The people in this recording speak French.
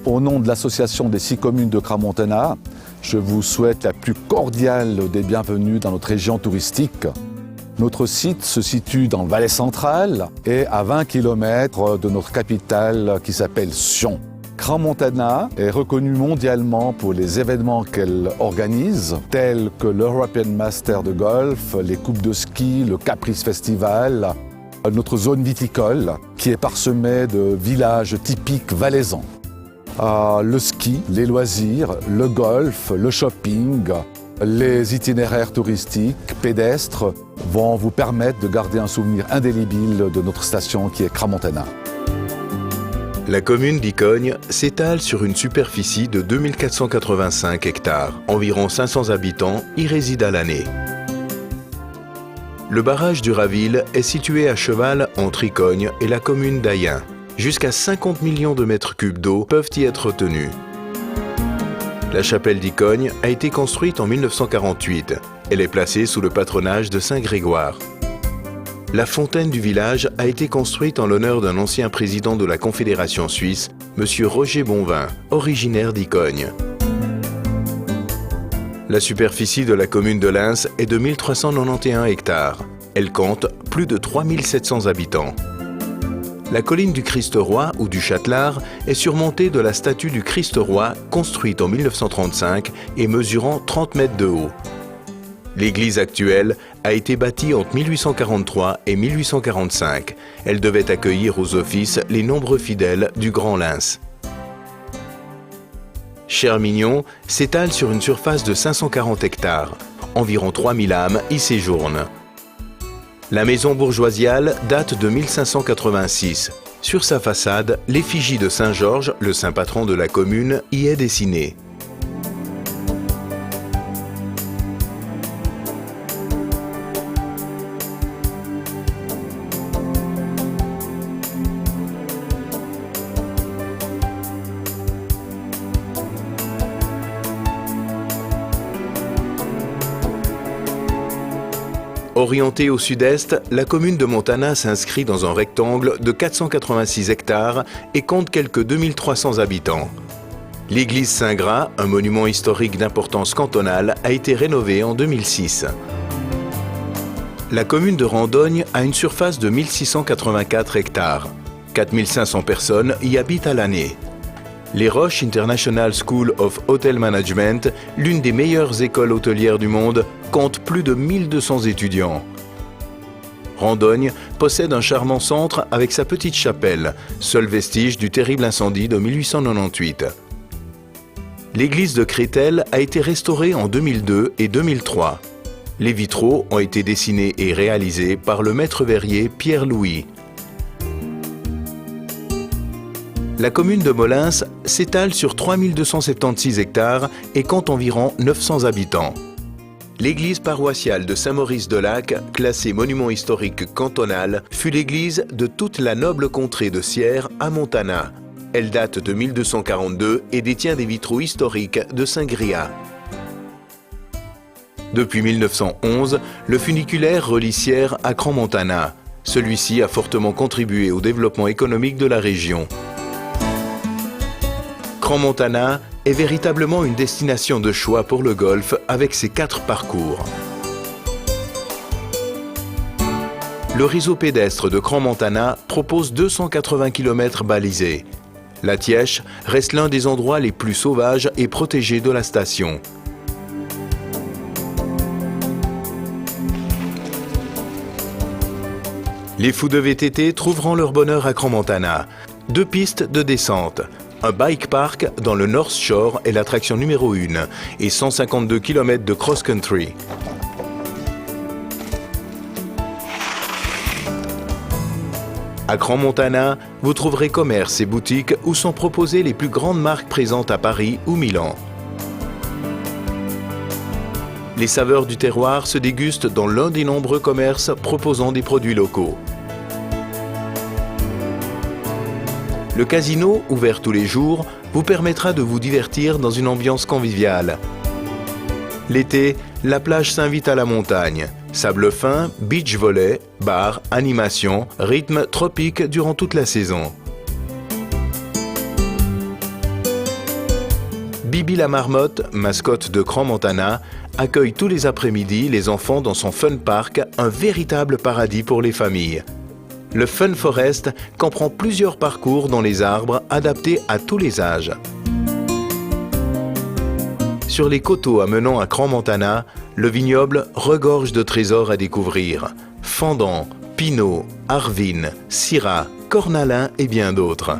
Au nom de l'association des 6 communes de Crans-Montana, je vous souhaite la plus cordiale des bienvenues dans notre région touristique. Notre site se situe dans le Valais central et à 20 km de notre capitale qui s'appelle Sion. Crans-Montana est reconnue mondialement pour les événements qu'elle organise, tels que l'European Master de golf, les coupes de ski, le Caprice Festival, notre zone viticole qui est parsemée de villages typiques valaisans. Le ski, les loisirs, le golf, le shopping, les itinéraires touristiques, pédestres vont vous permettre de garder un souvenir indélébile de notre station qui est Crans-Montana. La commune d'Icogne s'étale sur une superficie de 2485 hectares. Environ 500 habitants y résident à l'année. Le barrage du Raville est situé à cheval entre Icogne et la commune d'Ayen. Jusqu'à 50 millions de mètres cubes d'eau peuvent y être retenus. La chapelle d'Icogne a été construite en 1948. Elle est placée sous le patronage de Saint Grégoire. La fontaine du village a été construite en l'honneur d'un ancien président de la Confédération suisse, M. Roger Bonvin, originaire d'Icogne. La superficie de la commune de Lens est de 1391 hectares. Elle compte plus de 3700 habitants. La colline du Christ-Roi ou du Châtelard est surmontée de la statue du Christ-Roi construite en 1935 et mesurant 30 mètres de haut. L'église actuelle a été bâtie entre 1843 et 1845. Elle devait accueillir aux offices les nombreux fidèles du Grand Lens. Chermignon s'étale sur une surface de 540 hectares. Environ 3000 âmes y séjournent. La maison bourgeoisiale date de 1586. Sur sa façade, l'effigie de Saint-Georges, le saint patron de la commune, y est dessinée. Orientée au sud-est, la commune de Montana s'inscrit dans un rectangle de 486 hectares et compte quelques 2300 habitants. L'église Saint-Gras, un monument historique d'importance cantonale, a été rénovée en 2006. La commune de Randogne a une surface de 1684 hectares. 4500 personnes y habitent à l'année. Les Roches International School of Hotel Management, l'une des meilleures écoles hôtelières du monde, compte plus de 1200 étudiants. Randogne possède un charmant centre avec sa petite chapelle, seul vestige du terrible incendie de 1898. L'église de Crétel a été restaurée en 2002 et 2003. Les vitraux ont été dessinés et réalisés par le maître verrier Pierre Louis. La commune de Molins s'étale sur 3276 hectares et compte environ 900 habitants. L'église paroissiale de Saint-Maurice-de-Lac, classée monument historique cantonal, fut l'église de toute la noble contrée de Sierre à Montana. Elle date de 1242 et détient des vitraux historiques de Saint-Gréa. Depuis 1911, le funiculaire relie Sierre à Crans-Montana. Celui-ci a fortement contribué au développement économique de la région. Crans-Montana est véritablement une destination de choix pour le golf avec ses 4 parcours. Le réseau pédestre de Crans-Montana propose 280 km balisés. La Tièche reste l'un des endroits les plus sauvages et protégés de la station. Les fous de VTT trouveront leur bonheur à Crans-Montana. 2 pistes de descente. Un bike park dans le North Shore est l'attraction numéro 1 et 152 km de cross-country. À Crans-Montana, vous trouverez commerces et boutiques où sont proposées les plus grandes marques présentes à Paris ou Milan. Les saveurs du terroir se dégustent dans l'un des nombreux commerces proposant des produits locaux. Le casino, ouvert tous les jours, vous permettra de vous divertir dans une ambiance conviviale. L'été, la plage s'invite à la montagne. Sable fin, beach volley, bar, animation, rythme tropique durant toute la saison. Bibi la marmotte, mascotte de Crans-Montana, accueille tous les après-midi les enfants dans son Fun Park, un véritable paradis pour les familles. Le Fun Forest comprend plusieurs parcours dans les arbres adaptés à tous les âges. Sur les coteaux amenant à Crans-Montana, le vignoble regorge de trésors à découvrir. Fendant, Pinot, Arvine, Syrah, Cornalin et bien d'autres.